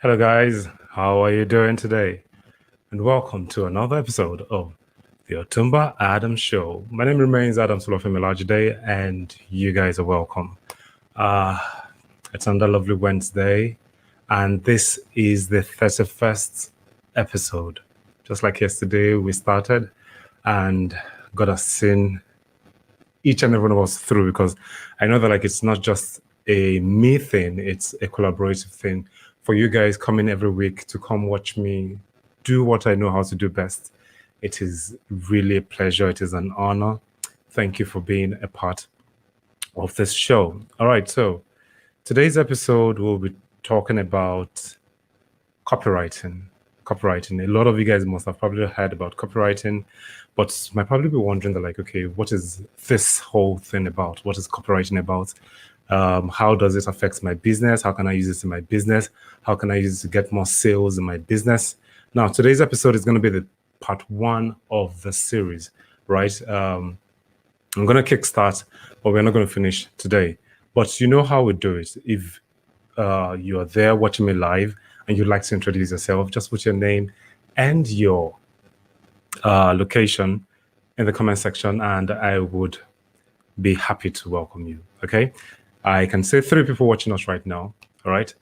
Hello, guys. How are you doing today? And welcome to another episode of the Otumba Adam Show. My name remains Adam Solofemilajude, and you guys are welcome. Uh, it's another lovely Wednesday, and this is the 31st episode. Just like yesterday, we started, and God has seen each and every one of us through, because I know that it's not just a me thing, it's a collaborative thing. For you guys coming every week to come watch me do what I know how to do best, it is really a pleasure. It is an honor. Thank you for being a part of this show. All right, so today's episode we'll be talking about copywriting. A lot of you guys must have probably heard about copywriting, but might probably be wondering that okay, what is this whole thing about? What is copywriting about? How does it affect my business? How can I use this in my business? How can I use it to get more sales in my business? Now, today's episode is going to be the part one of the series, right? I'm going to kickstart, but we're not going to finish today. But you know how we do it. If you are there watching me live and you'd like to introduce yourself, just put your name and your location in the comment section, and I would be happy to welcome you. Okay, I can say 3 people watching us right now. All right,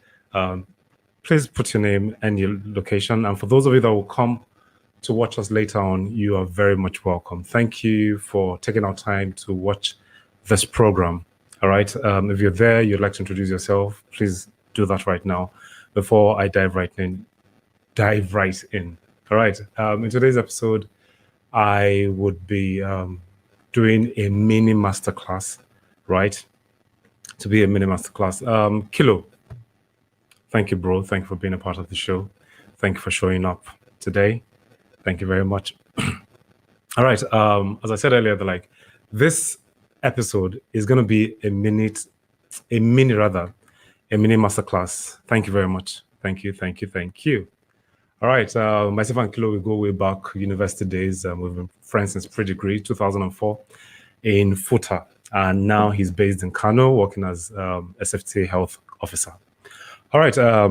please put your name and your location, and for those of you that will come to watch us later on, you are very much welcome. Thank you for taking our time to watch this program. All right, if you're there, you'd like to introduce yourself, please do that right now before I dive right in. All right, in today's episode, I would be doing a mini masterclass, right? To be a mini masterclass. Kilo, thank you, bro. Thank you for being a part of the show. Thank you for showing up today. Thank you very much. All right. As I said earlier, this episode is going to be a mini masterclass. Thank you very much. Thank you. All right. Myself and Kilo, we go way back university days. We've been friends since pre-degree, 2004, in Futa. And now he's based in Kano, working as SFTA health officer. All right. I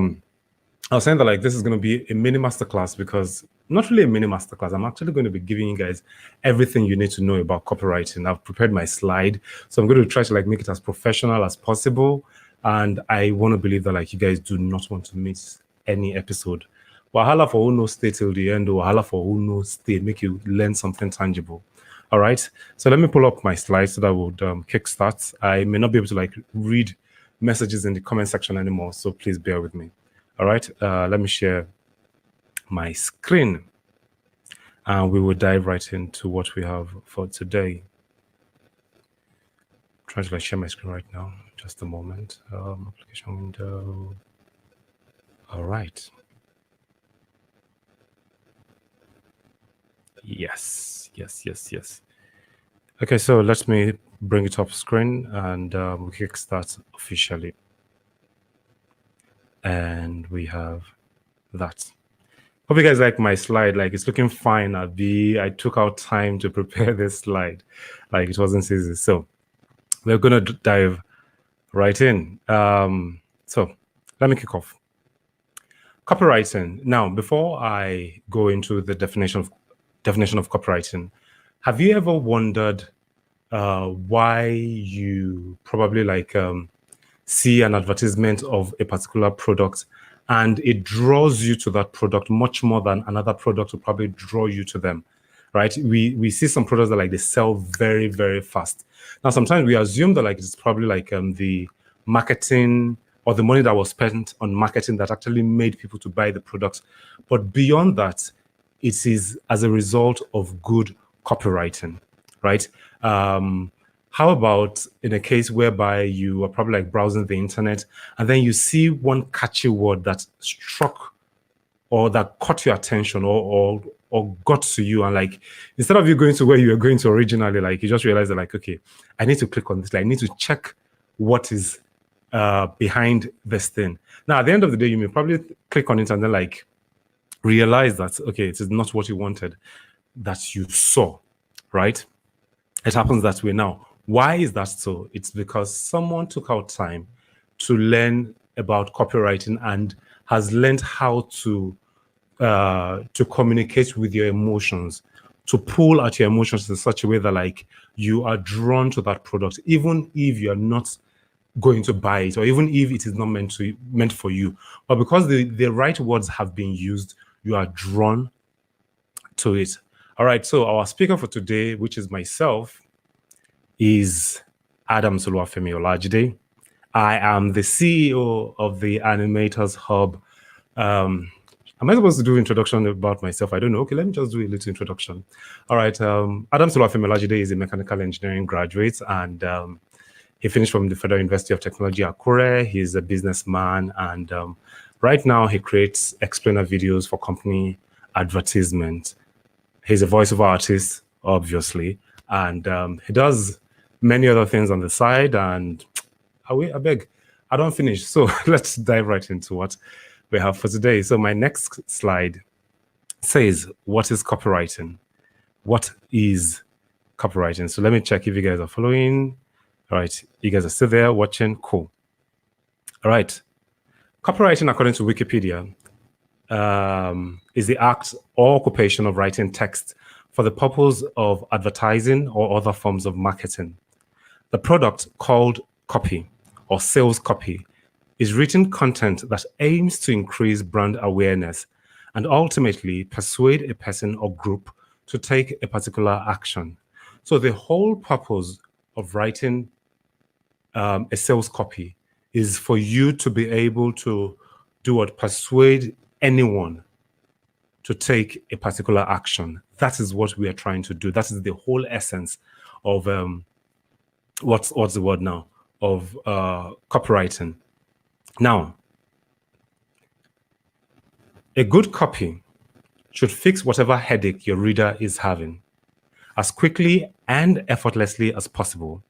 was saying that this is going to be a mini masterclass, because not really a mini masterclass. I'm actually going to be giving you guys everything you need to know about copywriting. I've prepared my slide, so I'm going to try to make it as professional as possible. And I want to believe that you guys do not want to miss any episode. Wahala for who knows stay till the end, or wahala for who knows stay, make you learn something tangible. All right. So let me pull up my slides so that would kickstart. I may not be able to read messages in the comment section anymore, so please bear with me. All right. Let me share my screen, and we will dive right into what we have for today. I'm trying to share my screen right now. Just a moment. Application window. All right. Yes. Okay, so let me bring it up screen, and we kickstart officially. And we have that. Hope you guys like my slide. It's looking fine. I took out time to prepare this slide. It wasn't easy. So we're gonna dive right in. So let me kick off. Copywriting. Now, before I go into the definition of copywriting, have you ever wondered why you probably see an advertisement of a particular product and it draws you to that product much more than another product will probably draw you to them, right? We see some products that they sell very, very fast. Now, sometimes we assume that it's probably the marketing or the money that was spent on marketing that actually made people to buy the product. But beyond that, it is as a result of good copywriting, right? How about in a case whereby you are probably browsing the internet and then you see one catchy word that struck or that caught your attention or got to you, and instead of you going to where you were going to originally, you just realize that okay, I need to click on this. I need to check what is behind this thing. Now, at the end of the day, you may probably click on it and then realize that okay, it is not what you wanted that you saw, right? It happens that way. Now, why is that so? It's because someone took out time to learn about copywriting and has learned how to communicate with your emotions, to pull at your emotions in such a way that like you are drawn to that product, even if you're not going to buy it, or even if it is not meant for you. But because the right words have been used, you are drawn to it. All right. So our speaker for today, which is myself, is Adam Soluwafemi Olajide. I am the CEO of the Animators Hub. Am I supposed to do introduction about myself? I don't know. Okay, let me just do a little introduction. All right. Adam Soluwafemi Olajide is a mechanical engineering graduate, and he finished from the Federal University of Technology, Akure. He's a businessman, and right now he creates explainer videos for company advertisement. He's a voiceover artist, obviously, and he does many other things on the side. And I beg, I don't finish. So let's dive right into what we have for today. So my next slide says, what is copywriting? What is copywriting? So let me check if you guys are following. All right, you guys are still there watching? Cool. All right. Copywriting, according to Wikipedia, is the act or occupation of writing text for the purpose of advertising or other forms of marketing. The product, called copy or sales copy, is written content that aims to increase brand awareness and ultimately persuade a person or group to take a particular action. So the whole purpose of writing a sales copy is for you to be able to do what? Persuade anyone to take a particular action. That is what we are trying to do. That is the whole essence of what's the word now? Of copywriting. Now, a good copy should fix whatever headache your reader is having as quickly and effortlessly as possible.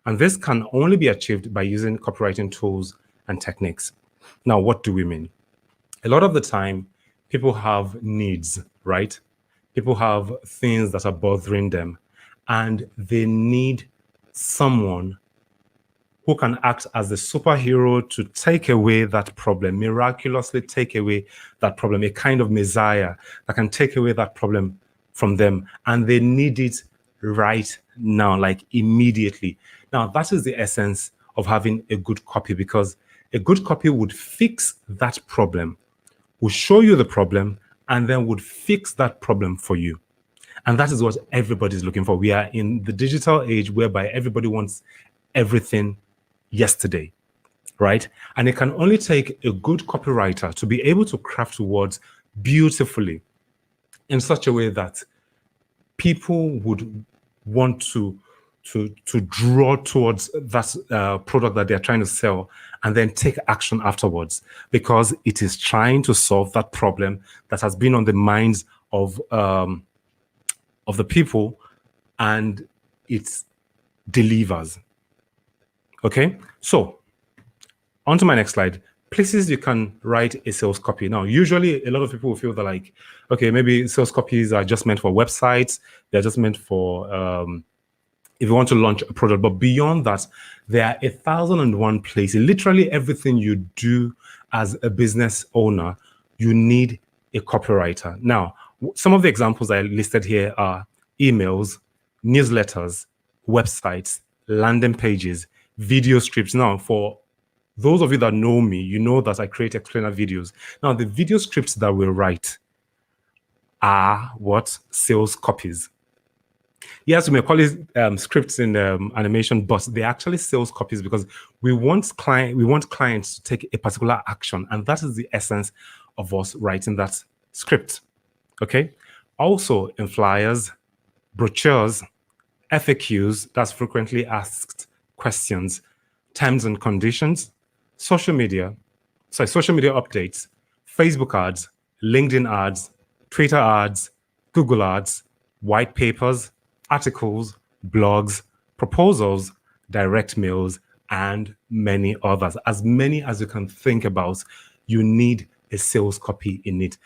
And this can only be achieved by using copywriting tools and techniques. Now, what do we mean? A lot of the time, people have needs, right? People have things that are bothering them, and they need someone who can act as the superhero to take away that problem, miraculously take away that problem, a kind of messiah that can take away that problem from them. And they need it right now, like immediately. Now, that is the essence of having a good copy, because a good copy would fix that problem, will show you the problem, and then would fix that problem for you. And that is what everybody's looking for. We are in the digital age whereby everybody wants everything yesterday, right? And it can only take a good copywriter to be able to craft words beautifully in such a way that people would want to draw towards that product that they're trying to sell, and then take action afterwards, because it is trying to solve that problem that has been on the minds of the people, and it delivers. Okay, so on to my next slide. Places you can write a sales copy. Now, usually a lot of people will feel that like, okay, maybe sales copies are just meant for websites. They're just meant for if you want to launch a product. But beyond that, there are 1,001 places. Literally everything you do as a business owner, you need a copywriter. Now, some of the examples I listed here are emails, newsletters, websites, landing pages, video scripts. Now, for those of you that know me, you know that I create explainer videos. Now, the video scripts that we write are what? Sales copies. Yes, we may call it scripts in animation, but they're actually sales copies, because we want clients to take a particular action, and that is the essence of us writing that script. Okay. Also, in flyers, brochures, FAQs, that's frequently asked questions, terms and conditions, social media updates, Facebook ads, LinkedIn ads, Twitter ads, Google ads, white papers, articles, blogs, proposals, direct mails, and many others. As many as you can think about, you need a sales copy in it.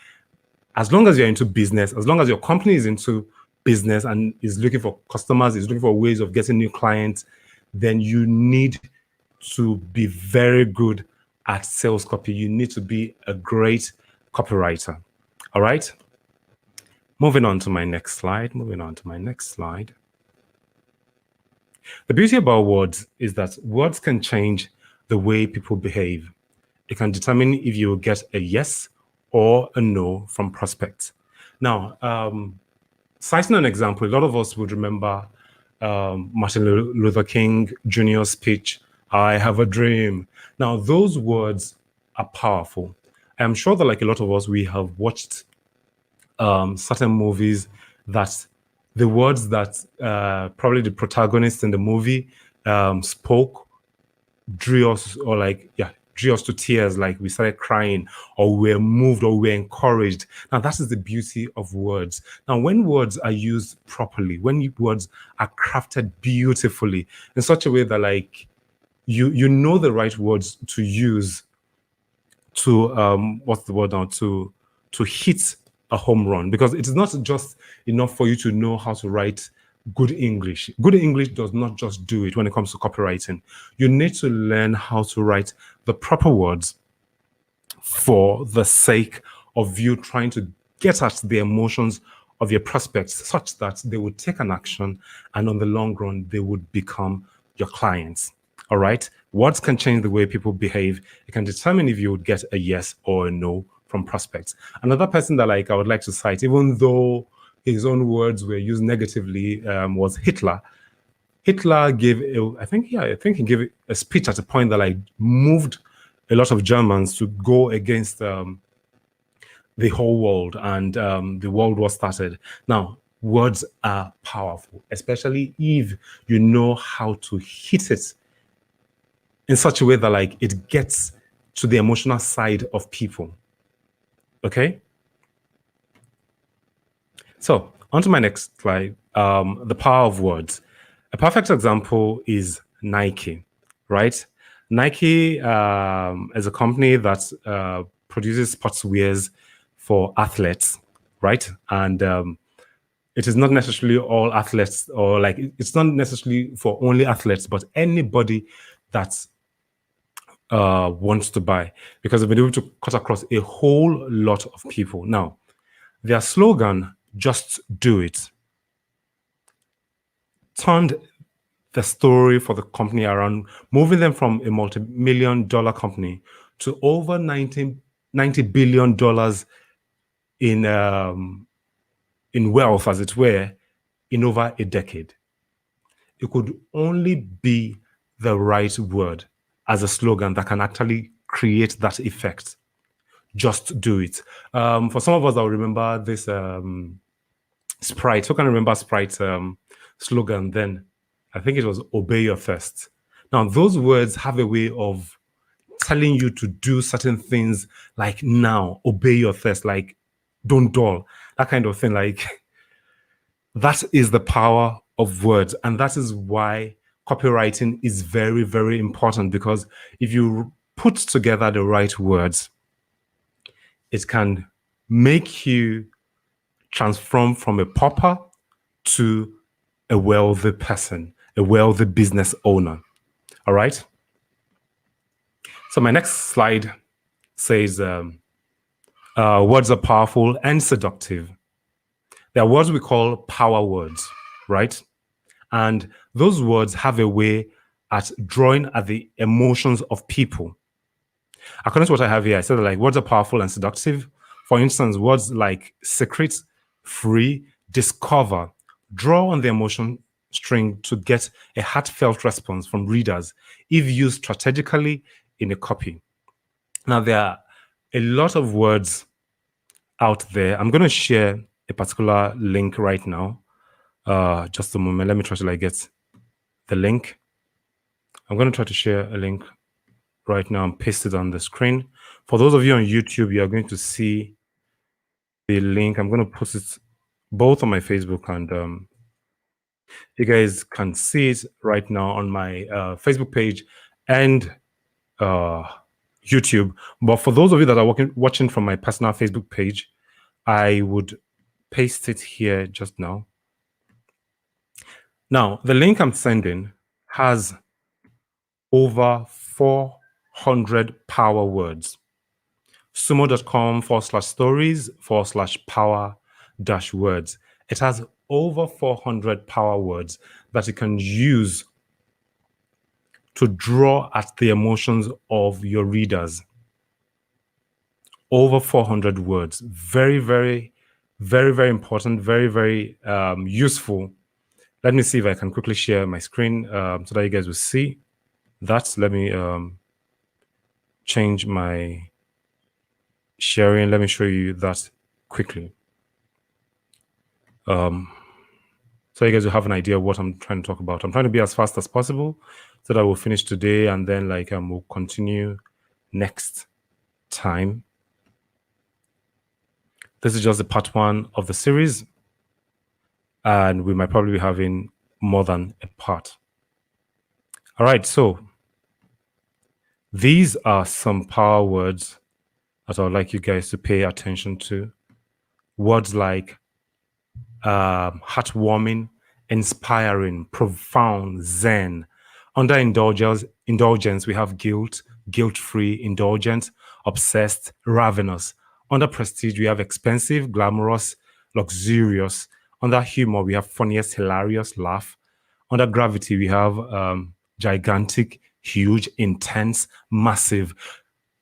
As long as you're into business, as long as your company is into business and is looking for customers, is looking for ways of getting new clients, then you need to be very good at sales copy, you need to be a great copywriter. All right. Moving on to my next slide. The beauty about words is that words can change the way people behave. It can determine if you will get a yes or a no from prospects. Now, citing an example, a lot of us would remember Martin Luther King Jr.'s speech, "I have a dream." Now, those words are powerful. I'm sure that, like a lot of us, we have watched certain movies that the words that probably the protagonist in the movie spoke drew us, drew us to tears, like we started crying, or we were moved, or we were encouraged. Now, that is the beauty of words. Now, when words are used properly, when words are crafted beautifully in such a way that, like, you know the right words to use to what's the word now, to hit a home run, because it is not just enough for you to know how to write good English. Good English does not just do it when it comes to copywriting. You need to learn how to write the proper words for the sake of you trying to get at the emotions of your prospects, such that they would take an action, and on the long run, they would become your clients. All right. Words can change the way people behave. It can determine if you would get a yes or a no from prospects. Another person that, like, I would like to cite, even though his own words were used negatively, was Hitler. Hitler gave, I think he gave a speech at a point that, like, moved a lot of Germans to go against the whole world, and the World War started. Now, words are powerful, especially if you know how to hit it in such a way that, like, it gets to the emotional side of people. Okay? So, on to my next slide, the power of words. A perfect example is Nike, right? Nike is a company that produces sportswears for athletes, right? And it is not necessarily all athletes, or, like, it's not necessarily for only athletes, but anybody that wants to buy, because they've been able to cut across a whole lot of people. Now, their slogan, "Just do it," turned the story for the company around, moving them from a multi-million-dollar company to over $90 billion in wealth, as it were, in over a decade. It could only be the right word as a slogan that can actually create that effect. Just do it. For some of us, I'll remember this Sprite. Who can remember Sprite's slogan then? I think it was "Obey your thirst." Now, those words have a way of telling you to do certain things, like, now, obey your thirst, like, don't dull, that kind of thing. Like, that is the power of words. And that is why copywriting is very, very important, because if you put together the right words, it can make you transform from a pauper to a wealthy person, a wealthy business owner. All right. So my next slide says words are powerful and seductive. There are words we call power words, right? And those words have a way at drawing at the emotions of people. According to what I have here, I said that, like, words are powerful and seductive. For instance, words like secret, free, discover draw on the emotion string to get a heartfelt response from readers if used strategically in a copy. Now, there are a lot of words out there. I'm going to share a particular link right now. Just a moment. Let me try to, like, get the link. I'm going to try to share a link right now and paste it on the screen. For those of you on YouTube, you are going to see the link. I'm going to post it both on my Facebook, and you guys can see it right now on my Facebook page and YouTube. But for those of you that are watching from my personal Facebook page, I would paste it here just now. Now, the link I'm sending has over 400 power words. Sumo.com/stories/power-words. It has over 400 power words that you can use to draw at the emotions of your readers. Over 400 words. Very, very, very, very important. Very, very useful. Let me see if I can quickly share my screen so that you guys will see that. Let me change my sharing. Let me show you that quickly. So you guys will have an idea of what I'm trying to talk about. I'm trying to be as fast as possible so that we'll finish today and then we'll continue next time. This is just the part 1 of the series, and we might probably be having more than a part. All right, so these are some power words that I would like you guys to pay attention to. Words like heartwarming, inspiring, profound, zen. Under indulgence, we have guilt, guilt-free, indulgent, obsessed, ravenous. Under prestige, we have expensive, glamorous, luxurious. Under humor, we have funniest, hilarious, laugh. Under gravity, we have gigantic, huge, intense, massive.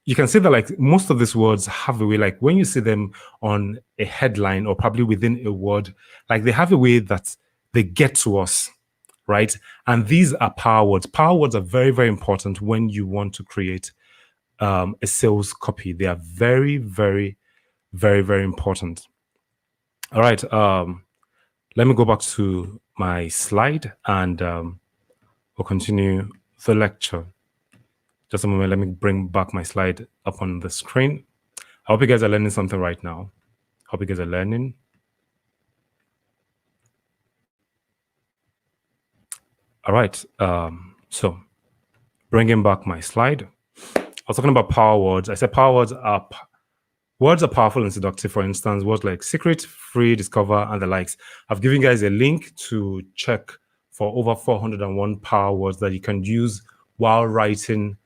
You can see that most of these words have a way, when you see them on a headline or probably within a word, they have a way that they get to us, right? And these are power words. Power words are very, very important when you want to create a sales copy. They are very, very, very, very important. All right. Let me go back to my slide and we'll continue the lecture. Just a moment, let me bring back my slide up on the screen. I hope you guys are learning something right now. Hope you guys are learning. All right, so bringing back my slide. I was talking about power words. I said power words are powerful and seductive. For instance, words like secret, free, discover, and the likes. I've given you guys a link to check for over 401 power words that you can use while writing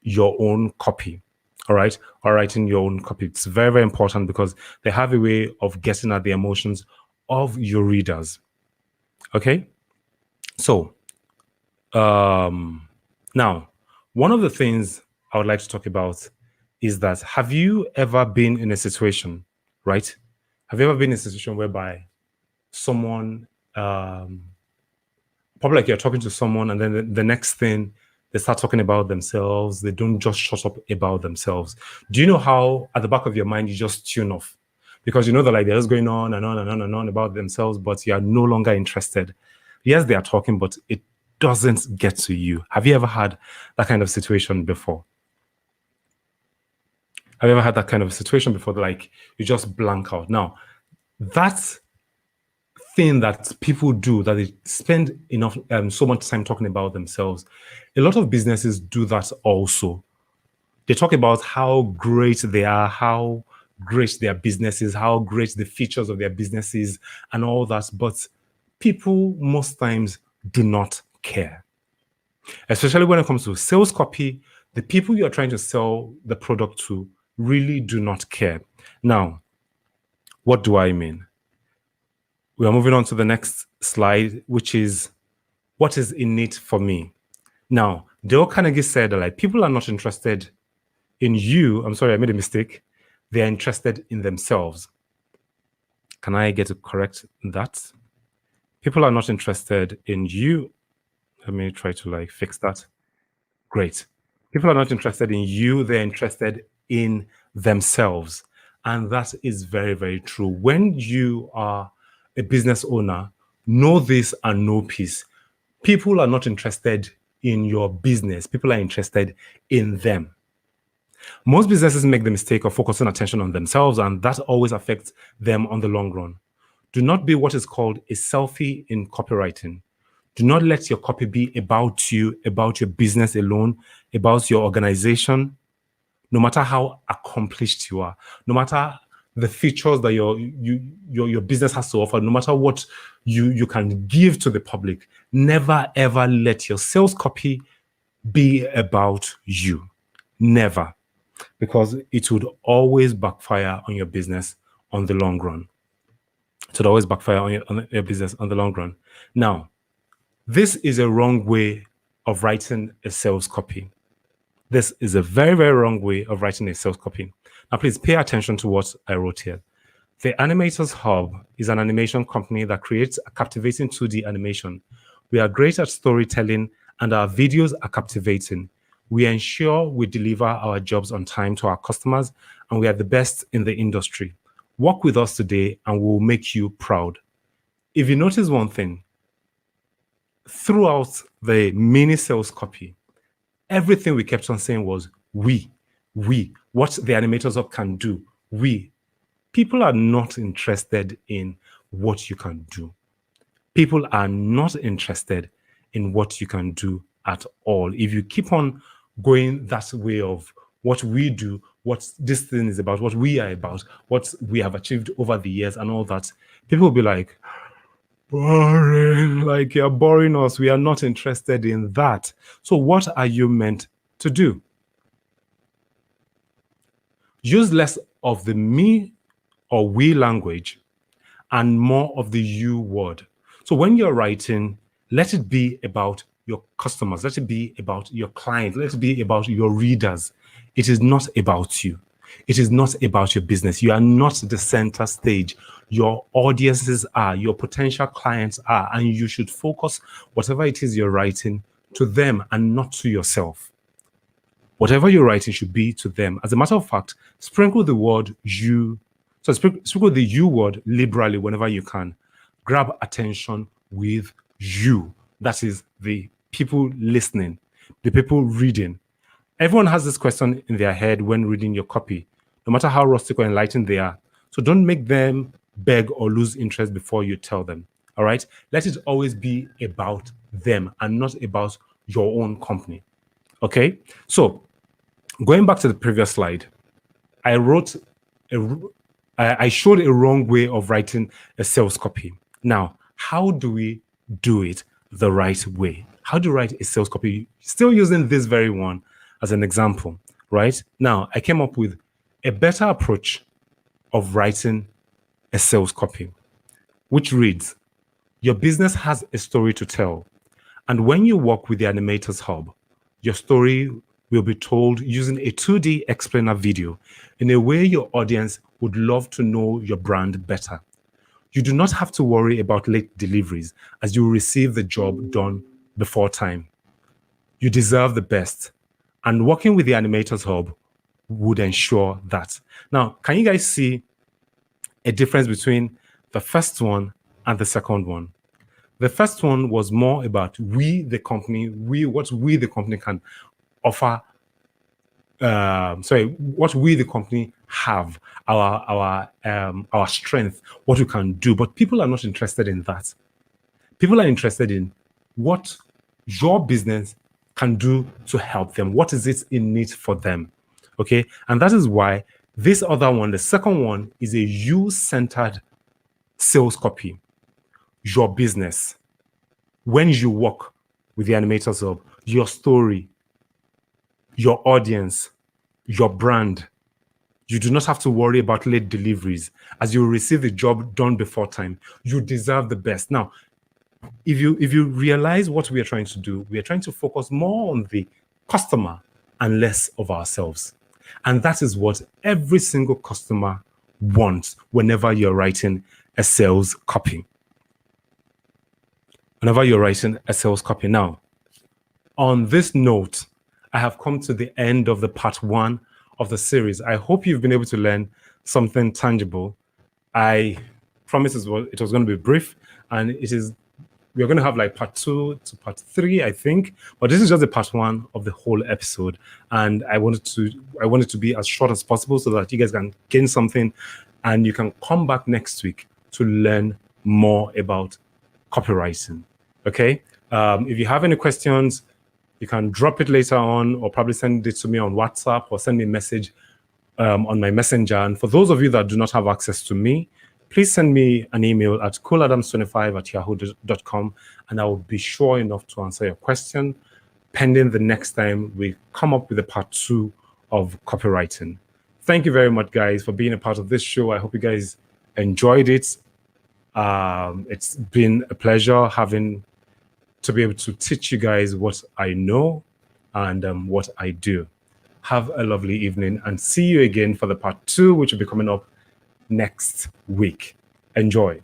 your own copy. All right, or writing your own copy. It's very, very important because they have a way of getting at the emotions of your readers. Okay, so now one of the things I would like to talk about is that have you ever been in a situation, right? Have you ever been in a situation whereby someone, probably you're talking to someone and then the next thing they start talking about themselves. They don't just shut up about themselves. Do you know how at the back of your mind, you just tune off? Because you know that they're just going on and on and on and on about themselves, but you are no longer interested. Yes, they are talking, but it doesn't get to you. Have you ever had that kind of situation before? Have you ever had that kind of situation before? You just blank out. Now, that's thing that people do, that they spend so much time talking about themselves. A lot of businesses do that also. They talk about how great they are, how great their business is, how great the features of their business is, and all that. But people most times do not care. Especially when it comes to sales copy, the people you're trying to sell the product to really do not care. Now, what do I mean? We are moving on to the next slide, which is what is in it for me. Now, Dale Carnegie said that people are not interested in you. I'm sorry, I made a mistake. They are interested in themselves. Can I get to correct that? People are not interested in you. Let me try to fix that. Great. People are not interested in you. They're interested in themselves. And that is very, very true. When you are a business owner, know this and know peace. People are not interested in your business. People are interested in them. Most businesses make the mistake of focusing attention on themselves, and that always affects them on the long run. Do not be what is called a selfie in copywriting. Do not let your copy be about you, about your business alone, about your organization. No matter how accomplished you are, no matter the features that your business has to offer, no matter what you can give to the public, never ever let your sales copy be about you. Never. Because it would always backfire on your business on the long run. It would always backfire on your business on the long run. Now, this is a wrong way of writing a sales copy. This is a very, very wrong way of writing a sales copy. Now, please pay attention to what I wrote here. The Animators Hub is an animation company that creates a captivating 2D animation. We are great at storytelling and our videos are captivating. We ensure we deliver our jobs on time to our customers and we are the best in the industry. Work with us today and we'll make you proud. If you notice one thing, throughout the mini sales copy, everything we kept on saying was we, what the Animators Hub can do, we. People are not interested in what you can do. People are not interested in what you can do at all. If you keep on going that way of what we do, what this thing is about, what we are about, what we have achieved over the years and all that, people will be like, boring, like you're boring us. We are not interested in that. So what are you meant to do? Use less of the me or we language and more of the you word. So when you're writing, let it be about your customers, let it be about your clients, let it be about your readers. It is not about you. It is not about your business. You are not the center stage. Your audiences are, your potential clients are, and you should focus whatever it is you're writing to them and not to yourself. Whatever you're writing should be to them. As a matter of fact, sprinkle the word you. So sprinkle the you word liberally whenever you can. Grab attention with you. That is the people listening, the people reading. Everyone has this question in their head when reading your copy, no matter how rustic or enlightened they are. So don't make them beg or lose interest before you tell them. All right? Let it always be about them and not about your own company. Okay? So going back to the previous slide, I showed a wrong way of writing a sales copy. Now, how do we do it the right way? How do you write a sales copy? Still using this very one as an example, right? Now, I came up with a better approach of writing a sales copy, which reads, your business has a story to tell. And when you work with the Animators Hub, your story will be told using a 2D explainer video in a way your audience would love to know your brand better. You do not have to worry about late deliveries as you will receive the job done before time. You deserve the best. And working with the Animators Hub would ensure that. Now, can you guys see a difference between the first one and the second one? The first one was more about we, the company, what we, the company, can offer. What we, the company, have, our strength, what we can do. But people are not interested in that. People are interested in what your business can do to help them. What is it in need for them? Okay, and that is why this other one, the second one, is a you-centered sales copy. Your business. When you work with the Animators Hub, your story, your audience, your brand. You do not have to worry about late deliveries as you will receive the job done before time. You deserve the best. Now, if you realize what we are trying to do, we are trying to focus more on the customer and less of ourselves. And that is what every single customer wants whenever you're writing a sales copy. Whenever you're writing a sales copy. Now, on this note, I have come to the end of the part 1 of the series. I hope you've been able to learn something tangible. I promise it was going to be brief, and we're going to have like part 2 to part 3, I think. But this is just the part 1 of the whole episode, and I wanted to be as short as possible so that you guys can gain something, and you can come back next week to learn more about copywriting. Okay. If you have any questions, you can drop it later on, or probably send it to me on WhatsApp, or send me a message on my messenger. And for those of you that do not have access to me, please send me an email at cooladams25@yahoo.com, and I will be sure enough to answer your question, pending the next time we come up with a part 2 of copywriting. Thank you very much, guys, for being a part of this show. I hope you guys enjoyed it. It's been a pleasure to be able to teach you guys what I know and what I do. Have a lovely evening and see you again for the part 2, which will be coming up next week. Enjoy.